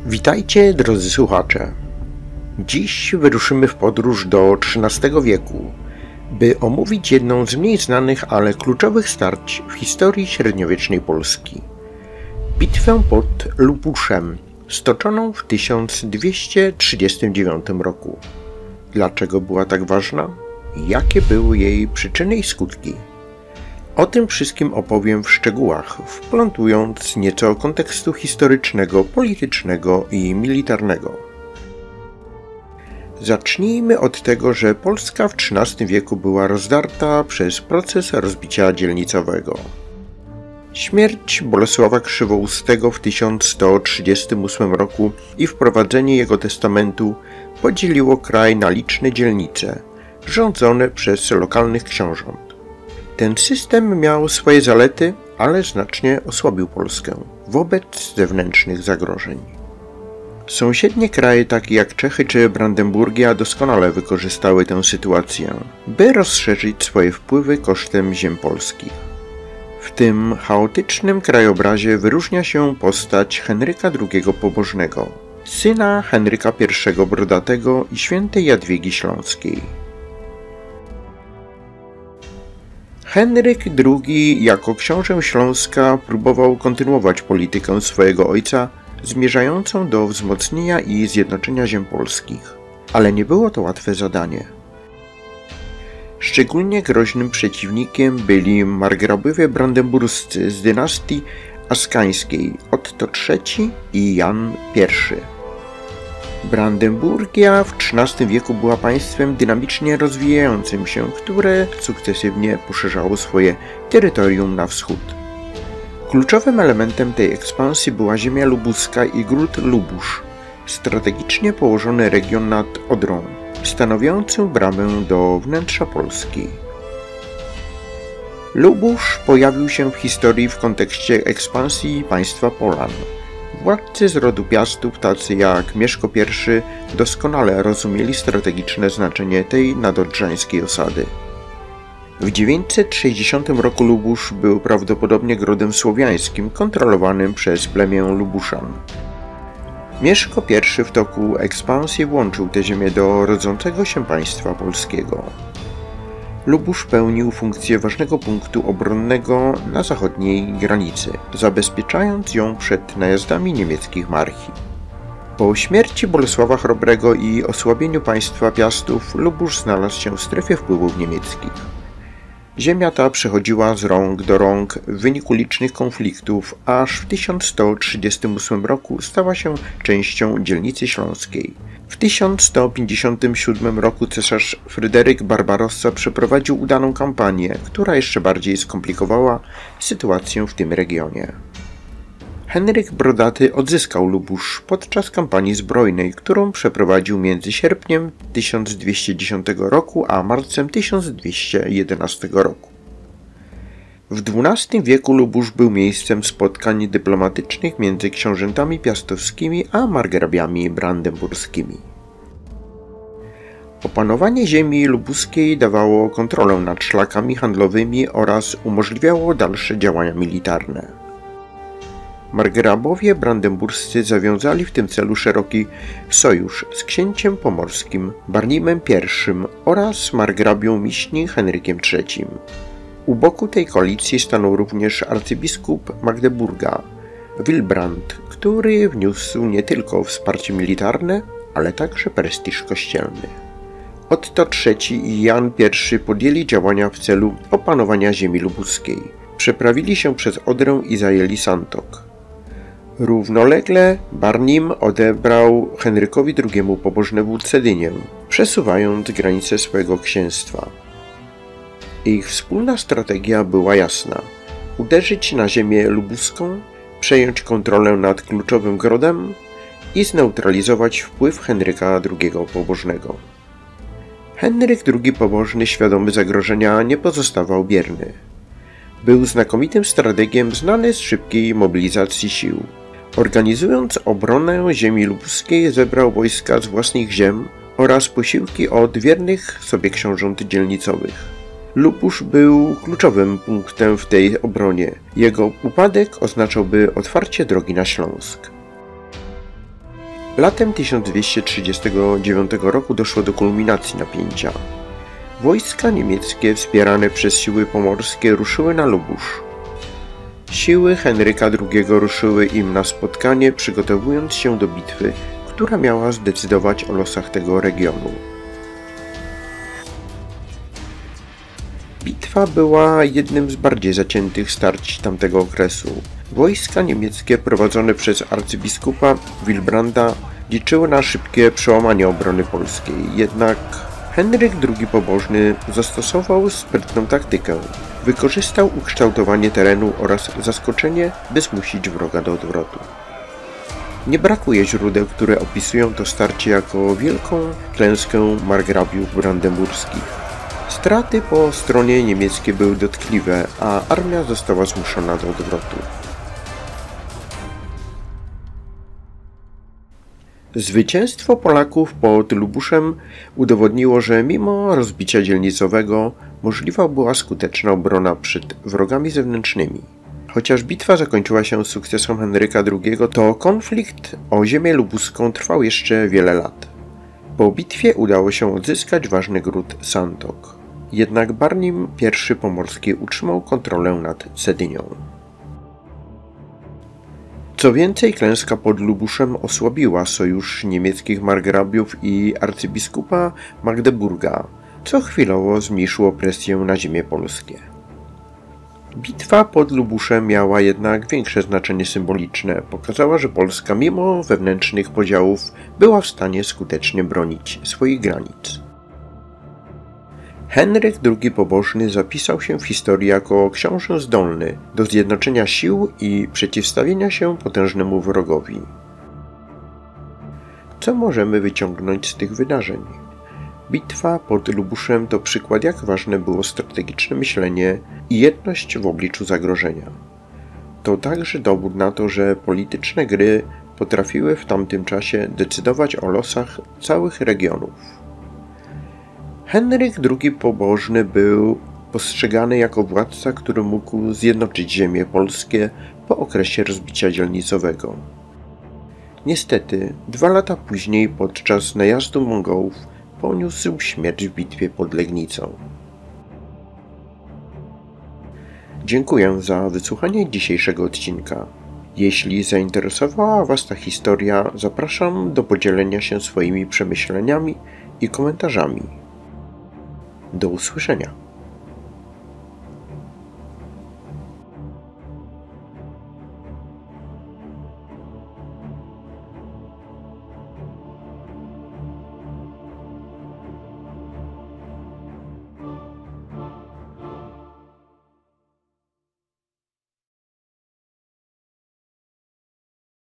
Witajcie, drodzy słuchacze. Dziś wyruszymy w podróż do XIII wieku, by omówić jedną z mniej znanych, ale kluczowych starć w historii średniowiecznej Polski. Bitwę pod Lubuszem, stoczoną w 1239 roku. Dlaczego była tak ważna? Jakie były jej przyczyny i skutki? O tym wszystkim opowiem w szczegółach, wplątując nieco kontekstu historycznego, politycznego i militarnego. Zacznijmy od tego, że Polska w XIII wieku była rozdarta przez proces rozbicia dzielnicowego. Śmierć Bolesława Krzywoustego w 1138 roku i wprowadzenie jego testamentu podzieliło kraj na liczne dzielnice, rządzone przez lokalnych książąt. Ten system miał swoje zalety, ale znacznie osłabił Polskę wobec zewnętrznych zagrożeń. Sąsiednie kraje takie jak Czechy czy Brandenburgia doskonale wykorzystały tę sytuację, by rozszerzyć swoje wpływy kosztem ziem polskich. W tym chaotycznym krajobrazie wyróżnia się postać Henryka II Pobożnego, syna Henryka I Brodatego i świętej Jadwigi Śląskiej. Henryk II jako książę Śląska próbował kontynuować politykę swojego ojca zmierzającą do wzmocnienia i zjednoczenia ziem polskich, ale nie było to łatwe zadanie. Szczególnie groźnym przeciwnikiem byli margrabowie brandenburscy z dynastii askańskiej Otto III i Jan I. Brandenburgia w XIII wieku była państwem dynamicznie rozwijającym się, które sukcesywnie poszerzało swoje terytorium na wschód. Kluczowym elementem tej ekspansji była ziemia lubuska i gród Lubusz, strategicznie położony region nad Odrą, stanowiący bramę do wnętrza Polski. Lubusz pojawił się w historii w kontekście ekspansji państwa Polan. Władcy z rodu Piastów, tacy jak Mieszko I, doskonale rozumieli strategiczne znaczenie tej nadodrzańskiej osady. W 960 roku Lubusz był prawdopodobnie grodem słowiańskim kontrolowanym przez plemię Lubuszan. Mieszko I w toku ekspansji włączył tę ziemię do rodzącego się państwa polskiego. Lubusz pełnił funkcję ważnego punktu obronnego na zachodniej granicy, zabezpieczając ją przed najazdami niemieckich marchi. Po śmierci Bolesława Chrobrego i osłabieniu państwa Piastów Lubusz znalazł się w strefie wpływów niemieckich. Ziemia ta przechodziła z rąk do rąk w wyniku licznych konfliktów, aż w 1138 roku stała się częścią dzielnicy śląskiej. W 1157 roku cesarz Fryderyk Barbarossa przeprowadził udaną kampanię, która jeszcze bardziej skomplikowała sytuację w tym regionie. Henryk Brodaty odzyskał Lubusz podczas kampanii zbrojnej, którą przeprowadził między sierpniem 1210 roku a marcem 1211 roku. W XII wieku Lubusz był miejscem spotkań dyplomatycznych między książętami piastowskimi a margrabiami brandenburskimi. Opanowanie ziemi lubuskiej dawało kontrolę nad szlakami handlowymi oraz umożliwiało dalsze działania militarne. Margrabowie brandenburscy zawiązali w tym celu szeroki sojusz z księciem pomorskim Barnimem I oraz margrabią Miśni Henrykiem III. U boku tej koalicji stanął również arcybiskup Magdeburga, Wilbrand, który wniósł nie tylko wsparcie militarne, ale także prestiż kościelny. Otto III i Jan I podjęli działania w celu opanowania ziemi lubuskiej. Przeprawili się przez Odrę i zajęli Santok. Równolegle Barnim odebrał Henrykowi II Pobożnemu Cedynię, przesuwając granice swojego księstwa. Ich wspólna strategia była jasna: uderzyć na ziemię lubuską, przejąć kontrolę nad kluczowym grodem i zneutralizować wpływ Henryka II Pobożnego. Henryk II Pobożny, świadomy zagrożenia, nie pozostawał bierny. Był znakomitym strategiem znany z szybkiej mobilizacji sił. Organizując obronę ziemi lubuskiej, zebrał wojska z własnych ziem oraz posiłki od wiernych sobie książąt dzielnicowych. Lubusz był kluczowym punktem w tej obronie. Jego upadek oznaczałby otwarcie drogi na Śląsk. Latem 1239 roku doszło do kulminacji napięcia. Wojska niemieckie wspierane przez siły pomorskie ruszyły na Lubusz. Siły Henryka II ruszyły im na spotkanie, przygotowując się do bitwy, która miała zdecydować o losach tego regionu. Bitwa była jednym z bardziej zaciętych starć tamtego okresu. Wojska niemieckie prowadzone przez arcybiskupa Wilbranda liczyły na szybkie przełamanie obrony polskiej, jednak Henryk II Pobożny zastosował sprytną taktykę. Wykorzystał ukształtowanie terenu oraz zaskoczenie, by zmusić wroga do odwrotu. Nie brakuje źródeł, które opisują to starcie jako wielką klęskę margrabiów brandenburskich. Straty po stronie niemieckiej były dotkliwe, a armia została zmuszona do odwrotu. Zwycięstwo Polaków pod Lubuszem udowodniło, że mimo rozbicia dzielnicowego możliwa była skuteczna obrona przed wrogami zewnętrznymi. Chociaż bitwa zakończyła się sukcesem Henryka II, to konflikt o ziemię lubuską trwał jeszcze wiele lat. Po bitwie udało się odzyskać ważny gród Santok. Jednak Barnim I Pomorski utrzymał kontrolę nad Cedynią. Co więcej, klęska pod Lubuszem osłabiła sojusz niemieckich margrabiów i arcybiskupa Magdeburga, co chwilowo zmniejszyło presję na ziemie polskie. Bitwa pod Lubuszem miała jednak większe znaczenie symboliczne. Pokazała, że Polska mimo wewnętrznych podziałów była w stanie skutecznie bronić swoich granic. Henryk II Pobożny zapisał się w historii jako książę zdolny do zjednoczenia sił i przeciwstawienia się potężnemu wrogowi. Co możemy wyciągnąć z tych wydarzeń? Bitwa pod Lubuszem to przykład, jak ważne było strategiczne myślenie i jedność w obliczu zagrożenia. To także dowód na to, że polityczne gry potrafiły w tamtym czasie decydować o losach całych regionów. Henryk II Pobożny był postrzegany jako władca, który mógł zjednoczyć ziemie polskie po okresie rozbicia dzielnicowego. Niestety, 2 lata później, podczas najazdu Mongołów, poniósł śmierć w bitwie pod Legnicą. Dziękuję za wysłuchanie dzisiejszego odcinka. Jeśli zainteresowała Was ta historia, zapraszam do podzielenia się swoimi przemyśleniami i komentarzami. Do usłyszenia.